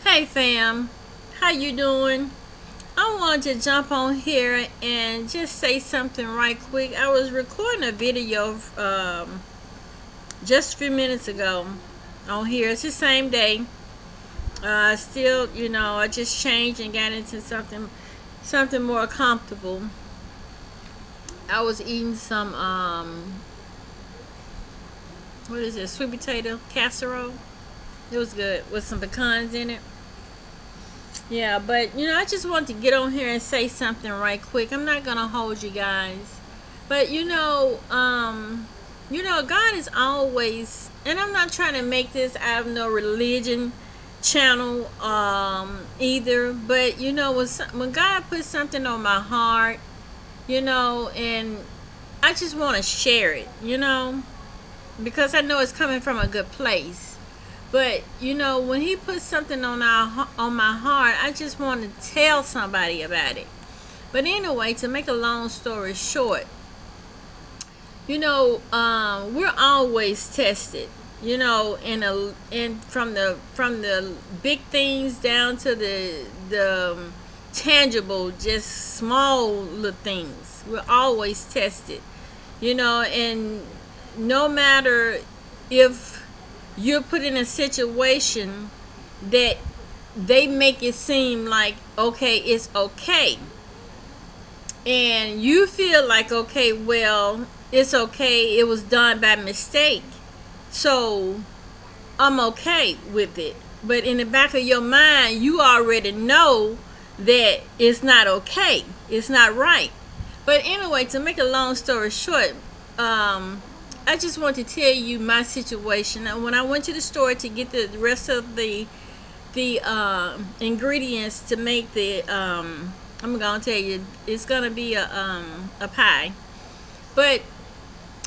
Hey fam, how you doing? I wanted to jump on here and just say something right quick. I was recording a video just a few minutes ago on here. It's the same day. Still, I just changed and got into something more comfortable. I was eating some what is it? Sweet potato casserole. It was good with some pecans in it. Yeah, but I just want to get on here and say something right quick. I'm not gonna hold you guys, but God is always, and I'm not trying to make this out of no religion channel either. But when God puts something on my heart, and I just want to share it, because I know it's coming from a good place. But when He puts something on my heart, I just want to tell somebody about it. But anyway, to make a long story short, we're always tested. And from the big things down to the tangible, just small little things. We're always tested. And no matter if you're put in a situation that they make it seem like okay, it's okay, and you feel like okay, well, it's okay, it was done by mistake, so I'm okay with it. But in the back of your mind, you already know that it's not okay, it's not right. But anyway, to make a long story short, I just want to tell you my situation. When I went to the store to get the rest of the ingredients to make I'm gonna tell you, it's gonna be a pie. But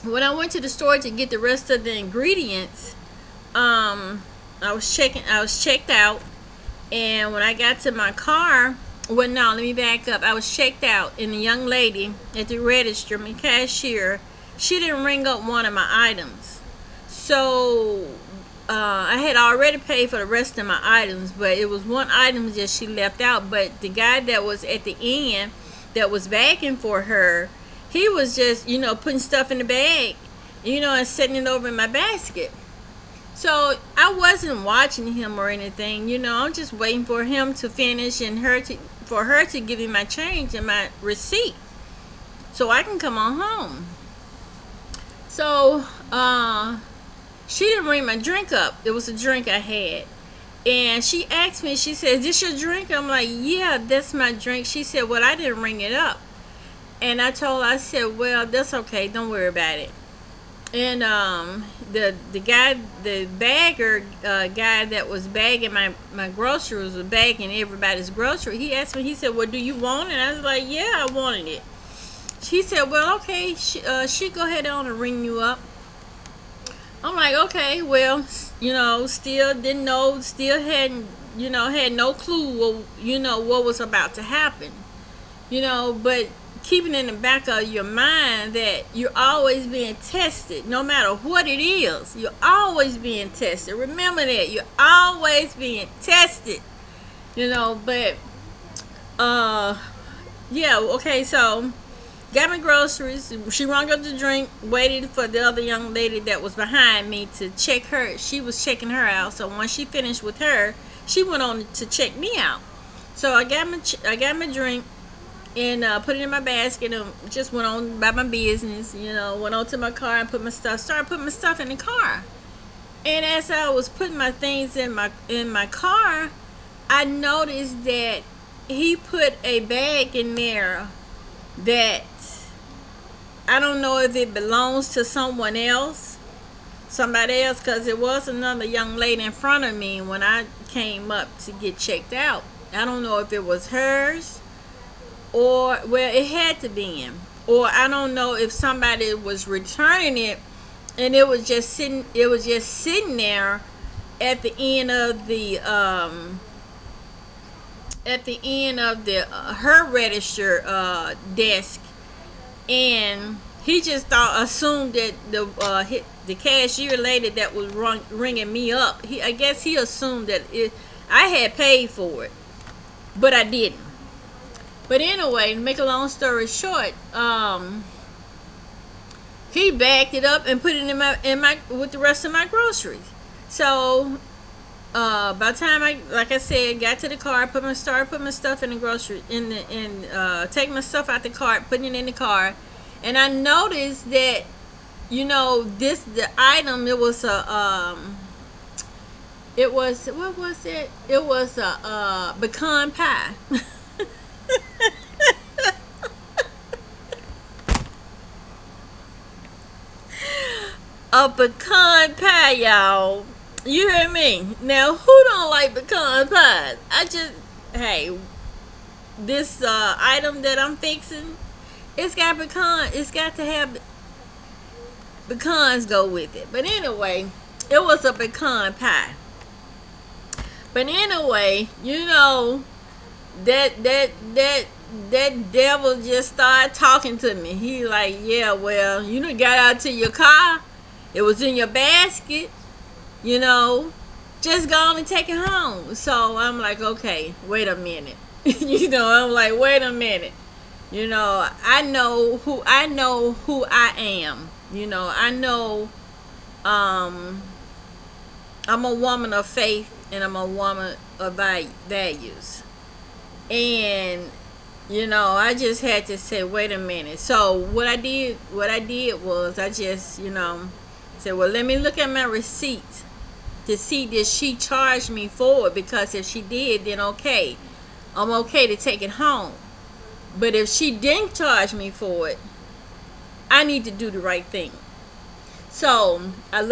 when I went to the store to get the rest of the ingredients, I was checked out, and when I got to my car, well, no, let me back up. I was checked out, and the young lady at the register, my cashier, she didn't ring up one of my items. So I had already paid for the rest of my items, but it was one item that she left out. But the guy that was at the end that was bagging for her, he was just, putting stuff in the bag, and setting it over in my basket. So I wasn't watching him or anything, I'm just waiting for him to finish and for her to give me my change and my receipt so I can come on home. So she didn't ring my drink up. It was a drink I had. And she asked me, she said, "Is this your drink?" I'm like, "Yeah, that's my drink." She said, "Well, I didn't ring it up." And I said, "Well, that's okay. Don't worry about it." And the guy, the bagger guy that was bagging my groceries, was bagging everybody's grocery. He asked me, he said, "Well, do you want it?" And I was like, "Yeah, I wanted it." She said, "Well, okay, she go ahead on and ring you up." I'm like, "Okay, well, still didn't know, still hadn't, had no clue what was about to happen. But keeping in the back of your mind that you're always being tested, no matter what it is, you're always being tested. Remember that, you're always being tested, but, yeah, okay, so got my groceries. She rung up the drink, waited for the other young lady that was behind me to check her. She was checking her out. So once she finished with her, she went on to check me out. So I got my drink and put it in my basket and just went on by my business. Went on to my car and started putting my stuff in the car. And as I was putting my things in my car, I noticed that he put a bag in there that I don't know if it belongs to somebody else, because it was another young lady in front of me when I came up to get checked out. I don't know if it was hers, or, well, it had to be him, or I don't know if somebody was returning it and it was just sitting there at the end of the her register desk, and he just assumed that the cashier lady that was ringing me up, I guess he assumed that I had paid for it, but I didn't. But anyway, to make a long story short, he backed it up and put it in my with the rest of my groceries. So by the time I, like I said, got to the car, started putting my stuff in the grocery taking my stuff out the cart, putting it in the car, and I noticed that the item, it was, what was it? It was a pecan pie. A pecan pie, y'all. You hear me? Now, who don't like pecan pies? Hey, this item that I'm fixing, it's got pecan. It's got to have pecans go with it. But anyway, it was a pecan pie. But anyway, that devil just started talking to me. He like, yeah, well, you done got out to your car. It was in your basket. Just go on and take it home. So I'm like, okay, wait a minute. I'm like, wait a minute. I know who I am. I know I'm a woman of faith, and I'm a woman of values. And I just had to say, wait a minute. So what I did was I just, said, well, let me look at my receipt to see did she charge me for it, because if she did, then okay, I'm okay to take it home. But if she didn't charge me for it, I need to do the right thing. So I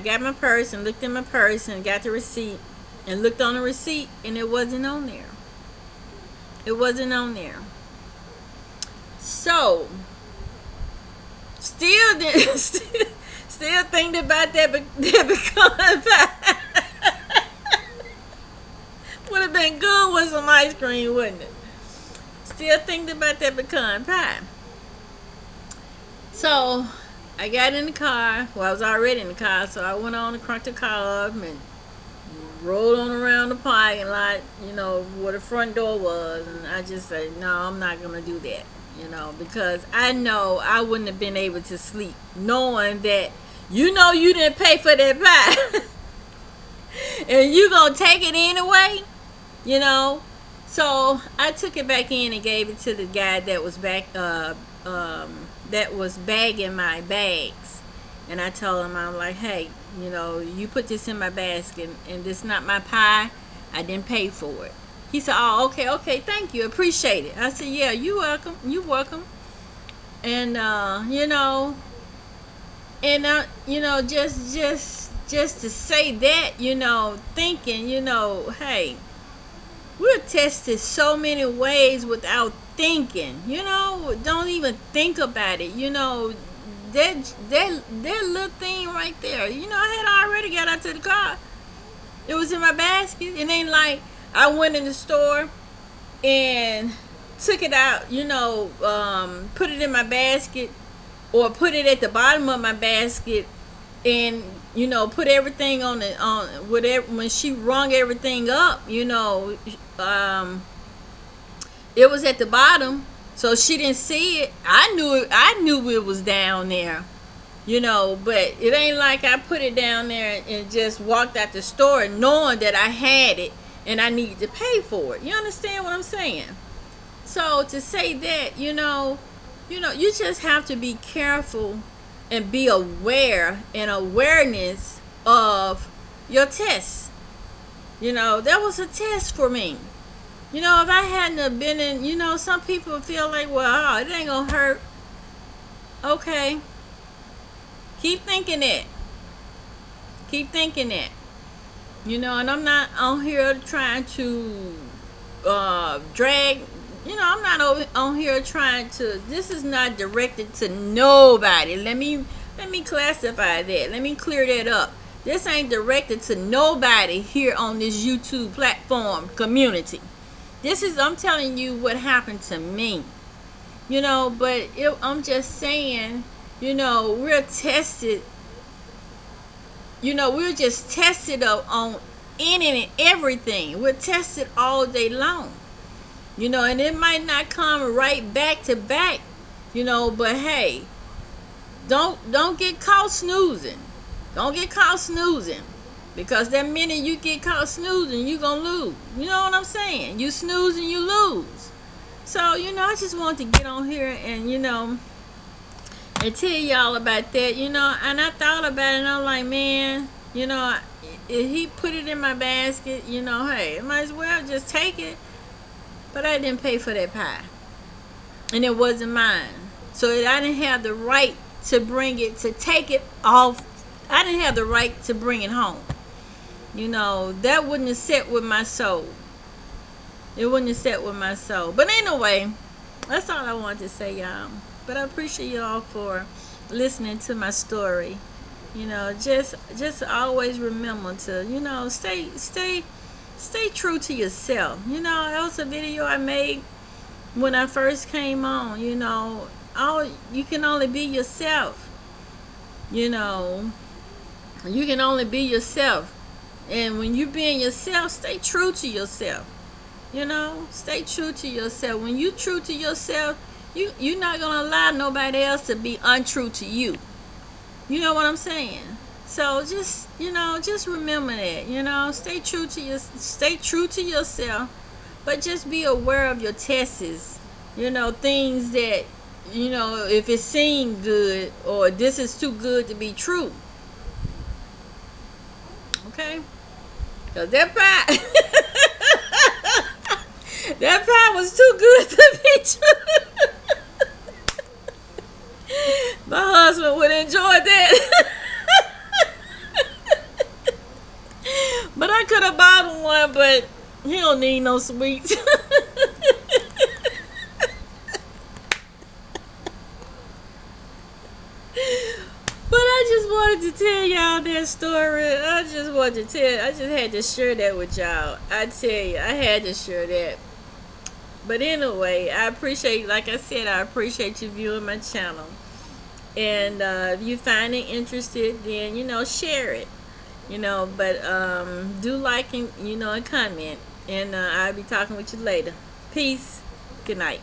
got my purse and looked in my purse and got the receipt and looked on the receipt, and it wasn't on there. It wasn't on there. So still thinking about that pecan pie. Would have been good with some ice cream, wouldn't it? Still thinking about that pecan pie. So I got in the car. Well, I was already in the car, so I went on and cranked the car up and rolled on around the parking lot, where the front door was. And I just said, no, I'm not going to do that, because I know I wouldn't have been able to sleep knowing that, you didn't pay for that pie. And you going to take it anyway, So I took it back in and gave it to the guy that was bagging my bags. And I told him, I'm like, hey, you put this in my basket, and this is not my pie. I didn't pay for it. He said, oh, okay, thank you, appreciate it. I said, yeah, you're welcome. And just to say that, thinking, hey, we're tested so many ways without thinking. Don't even think about it. That little thing right there. I had already got out to the car. It was in my basket. It ain't like I went in the store and took it out, put it in my basket, or put it at the bottom of my basket, and put everything on whatever. When she rung everything up, it was at the bottom, so she didn't see it. I knew it was down there, but it ain't like I put it down there and just walked out the store knowing that I had it and I needed to pay for it. You understand what I'm saying? So to say that, you just have to be careful and be aware and awareness of your test. That was a test for me. If I hadn't have been in, some people feel like, well, it ain't gonna hurt. Okay. Keep thinking it. And I'm not on here trying to drag. I'm not on here trying to. This is not directed to nobody. Let me classify that. Let me clear that up. This ain't directed to nobody here on this YouTube platform community. I'm telling you what happened to me. But I'm just saying, we're tested. We're just tested on any and everything. We're tested all day long. And it might not come right back to back, but hey, don't get caught snoozing. Don't get caught snoozing. Because that minute you get caught snoozing, you gonna lose. You know what I'm saying? You snooze and you lose. So, I just wanted to get on here and tell y'all about that, and I thought about it and I'm like, man, if he put it in my basket, hey, I might as well just take it. But I didn't pay for that pie. And it wasn't mine. So I didn't have the right to take it off. I didn't have the right to bring it home. That wouldn't have set with my soul. It wouldn't have set with my soul. But anyway, that's all I wanted to say, y'all. But I appreciate y'all for listening to my story. Just always remember to, stay true to yourself. That was a video I made when I first came on. You can only be yourself. You can only be yourself. And when you're being yourself, stay true to yourself. Stay true to yourself. When you're true to yourself, you're not going to allow nobody else to be untrue to you. You know what I'm saying? So just remember that. Stay true to yourself, but just be aware of your tests. Things that, if it seems good or this is too good to be true. Okay? Because that pie, that pie was too good to be true. My husband would enjoy that. But I could have bought him one, but he don't need no sweets. But I just wanted to tell y'all that story. I just had to share that with y'all. I tell you, I had to share that. But anyway, like I said, I appreciate you viewing my channel. And if you find it interested, then, share it. But do like and, and comment. And I'll be talking with you later. Peace. Good night.